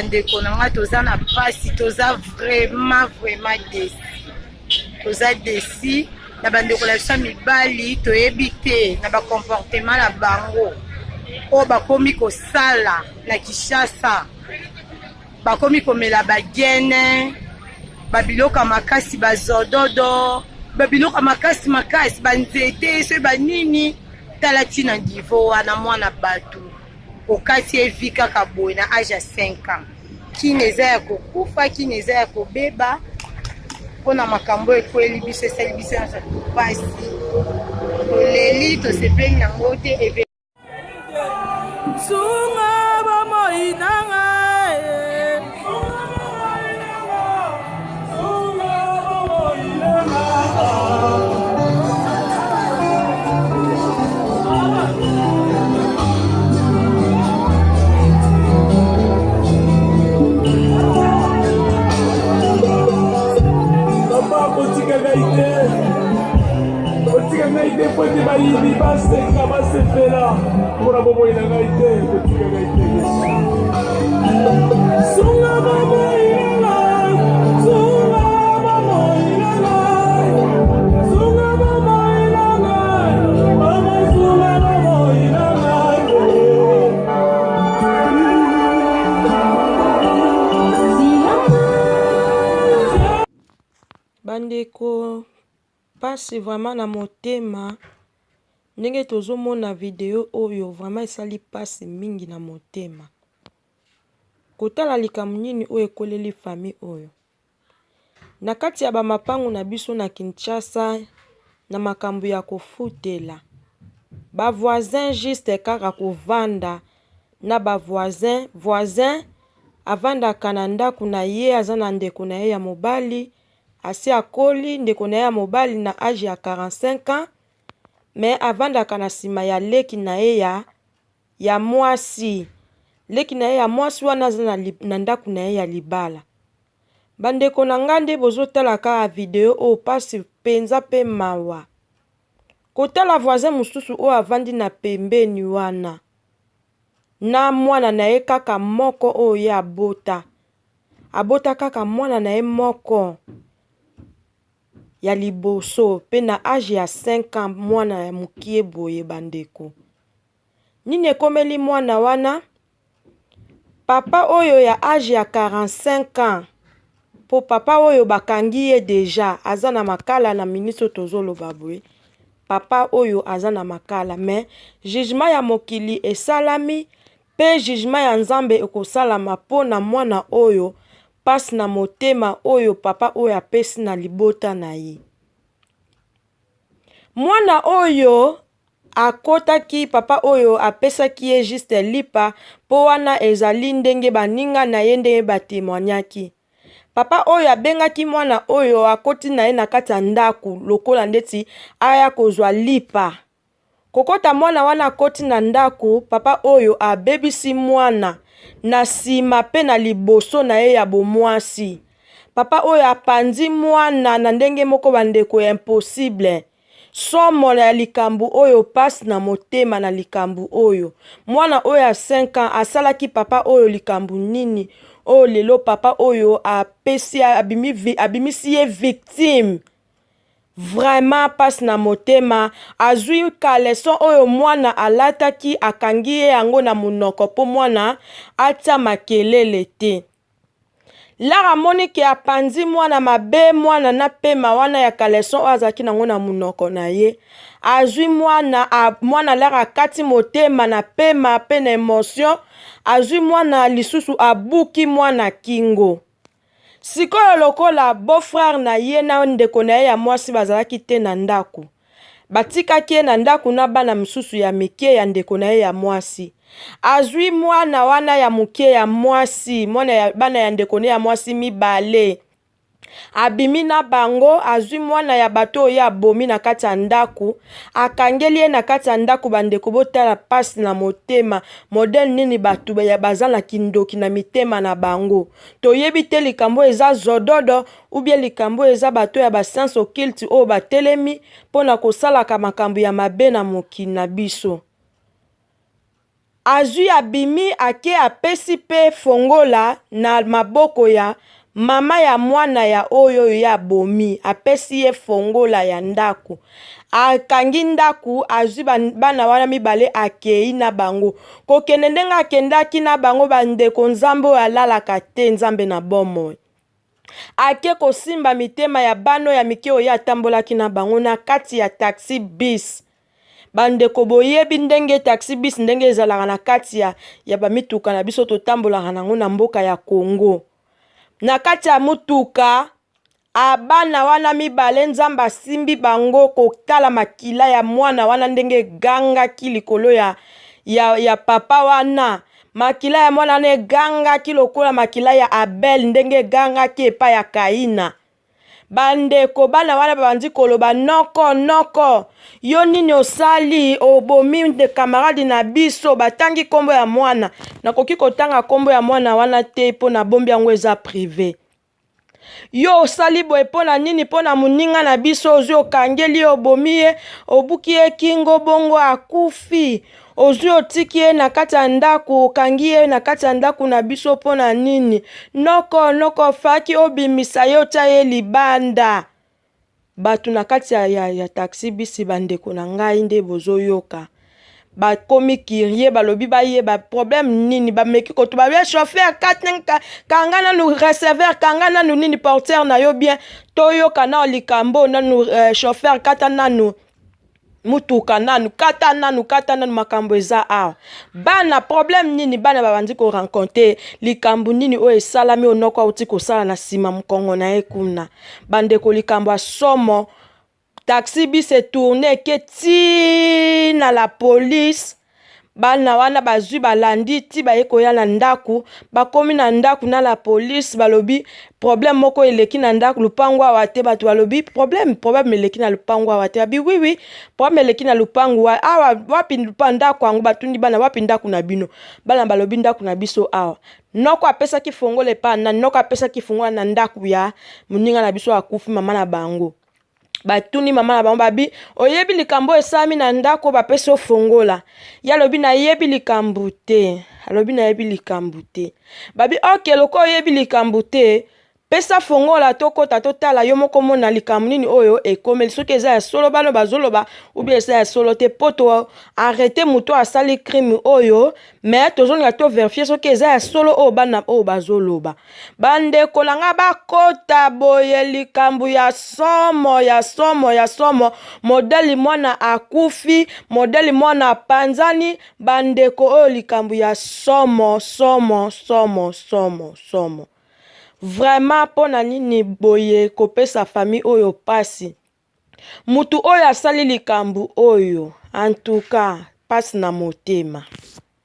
bandeko na nga toza na pasi, toza vraiment déçu. Toza déçu na bandeko na biso mibali toyebi te na ba comportement na bango o bakomi kosala na Kinshasa, bakomi komela bagene, babiloka makasi bazododo, babiloka makasi banzete so banini tala tina niveau wana mwana bato okati evi kaka boye na age ya 5 ans kini eza ya kokufa, kini eza ya kobeba mpona makambo ekweli biso esali biso ya pasi toleli tosepeli yango te sunga bamoinanga bandeko pasi vraiment na motema ndenge tozomona video oyo vraiment esali pasi mingi na motema kotala likambo nini oyo ekoleli famille oyo na kati ya bamapangu na biso na Kinshasa na makambo ya kofutela ba voisin juste kaka kovanda na ba voisin avandaka na ndako na ye aza na ndeko na ye ya mobali asi akoli ndeko na ye ya mobali na age ya 45 ans mais avandaka na nsima ya leki na ye ya mwasi leki na ye ya mwasi wana aza na ndako na ye ya libala. Bandeko na nga nde bozotala kaka video oyo pasi penza pe mawa kotala voisin mosusu oyo avandi na pembeni wana na mwana na ye kaka moko oyo ye abota kaka mwana na ye moko ya liboso pe na age ya 5 ans mwana ya mukie boye. Bandeko nini ekomeli mwana wana papa oyo ya age ya 45 ans po papa oyo bakangi ye deja aza na makala na ministre tozoloba boye papa oyo aza na makala mais jugement ya mokili esalami pe jugement ya Nzambe ekosalama po na mwana oyo pasi na motema oyo papa oyo apesi na libota na ye. Mwana oyo akotaki papa oyo apesaki ye juste lipa po wana ezali ndenge baninga na ye ndenge batémoignaki. Papa oyo abengaki mwana oyo akoti na ye na kati ya ndaku lokola ndeti aya kozwa lipa. Kokota mwana wana akoti na ndaku papa oyo abebisi mwana na sima pe na liboso na ye ya bomwasi. Papa oyo apandi mwana na ndenge moko bandeko ya impossible. Somo ya likambu oyo pasi na motema na likambu oyo. Mwana oyo ya 5 ans asalaki papa oyo likambu nini. Oyo lelo papa oyo apesi abimisi ye victime. Vraiment pasi na motema azui kaleson oyo mwana alataki akangi ye yango na munoko po mwana atia makelele te. Lara monike apanzi mwana mabe mwana na pema wana ya kaleson azaki nango na munoko na ye. Azui mwana lara kati motema na pema pe na emotion. Azui mwana lisusu abuki mwana kingo. Sikoyo lokola beau-frère na ye na ndeko na ye ya mwasi bazalaki te na ndaku. Batikaki ye na ndaku na bana misusu ya mike ya ndeko na ye ya mwasi. Azui mwana wana ya muke ya mwasi, mwana ya bana ya ndeko na ye ya mwasi mibale. Abimi na bango, azui mwana ya bato ya bomi na kati ya ndaku. Akangeli ye na kati ya ndaku bandeko botala pasi na motema. Model nini batu ya bazana kindoki na mitema na bango. Toyebi te likambo eza zododo, ubie likambo eza bato ya basense occulte o batelemi, pona kosala ka makambo ya mabe na mokili na biso. azwi abimi ake apesi pe fongola na maboko ya mama ya mwana ya oyo ya bomi, apesi ye fongola ya ndako. Akangi ndako, azwi bana wana mibale akei na bango. Kokende ndenge akendaki na bango bandeko, nzambe oyo alalaka te, nzambe na bomoi. Ake kosimba mitema ya bano ya mike oyo atambolaki na bango na kati ya taxi bis. Bandeko boyebi ndenge taxi bis ndenge ezalaka na kati ya bamituka na biso totambolaka nango na mboka ya Congo. Na kati ya mutuka, abana wana mibale nzamba simbi bango kotala makila ya mwana wana ndenge gangaki likolo ya papa wana. Makila ya mwana wana gangaki lokola makila ya Abel ndenge gangaki epa ya Kaina. Bandeko bana wana babandi koloba noko yo nini osali obomi de kamaradi na biso batangi kombo ya mwana. Nakoki kotanga kombo ya mwana wana te po na bombi yango eza privé. Yo osali boye pona nini pona muninga na biso ozwi okangeli obomi ye obuki ye kingo bongo akufi. Ozwi otiki ye na kati ya ndako okangi ye na kati ya ndako na biso pona nini. Noko faki obimisa ye otia ye libanda. Batu na kati ya taxi bisi bandeko na ngai nde bozoyoka. Bakomi kirie balobi baye ba problème nini ba meki ko to ba chauffeur kanga na nous receveur kanga na nous nini porteur na yo bien toyoka na likambo na nous chauffeur kata na nous mutuka nanu kata nanu makambo eza awa. Bana problème nini bana babandi ko rencontrer likambo nini o esalami onoko uti ko sala na sima mkongo na ekuna. Bandeko likambo asomo taxi bis est tourné que ti na la police. Bana wana bazwi balandi ti baye koya na ndaku bakomi na ndaku na la police balobi problème moko eleki na ndaku lupango awa te batu balobi problème eleki na lupango awa te abi oui problème eleki na lupango awa wapi ndaku ango batundi bana wapi ndaku na bino bana balobi ndaku na biso awa noko apesa ki fongole pa na noko apesa ki fongola na ndaku ya muninga na biso akufi mama na bango. Batuni mama na bango babi oyebi likambo esami na ndako bapesa fongola ya lobi na yebi likambo te alobi na yebi likambo te babi okay loko oyebi likambo te pesa fongola tokota totala yo moko mona likambo nini oyo ekomeli soki eza ya solo bano bazoloba ubi eza ya solo te poto arrêter muto asali crime oyo mais tozolinga to vérifier soki eza ya solo oyo bana oyo bazoloba. Bandeko nanga bakota boye likambo ya somo modeli mwana akufi modeli mwana panzani bandeko oyo likambo ya somo. Vraiment pona nini boye kopesa famille oyo pasi. Mutu oyo asali likambo oyo en tout cas pasi na motema.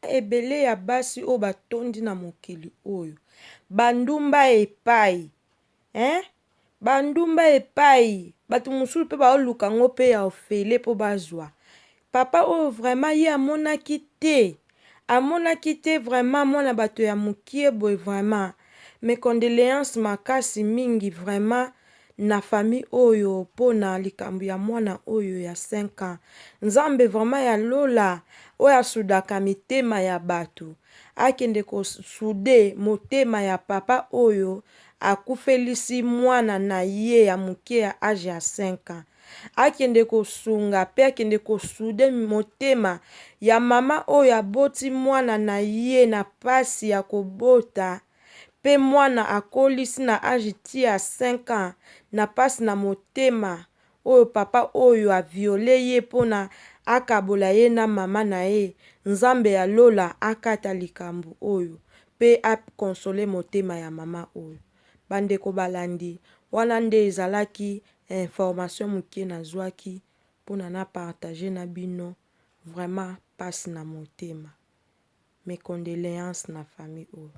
Ebele ya basi oyo batondi na mokili oyo. Bandumba epai. Bandumba epai. Batu musulu pe baoluka ngo pe ya ofele po bazwa. Papa oyo vraiment ye amonaki te vraiment mona bato ya mukie boye vraiment. Mes condoléances makasi mingi vraiment na famille oyo pona likambo ya mwana oyo ya 5 ans. Nzambe vraiment ya lola oyo asudaka mitema ya bato. Akende ko sude motema ya papa oyo akufelisi mwana na ye ya mukie ya age ya 5 ans. Akende ko sunga pe akende ko sude motema ya mama oyo aboti mwana na ye na pasi ya kobota. Pe mwana akolisi na age ti ya 5 ans na pasi na motema oyo papa oyo aviole ye pona akabola ye na mama na ye. Nzambe ya lola akata likambo oyo pe akonsole motema ya mama oyo. Bandeko balandi wana nde ezalaki information mukie nazwaki pona na partager na bino vraiment pasi na motema. Mes condoléances na famille oyo.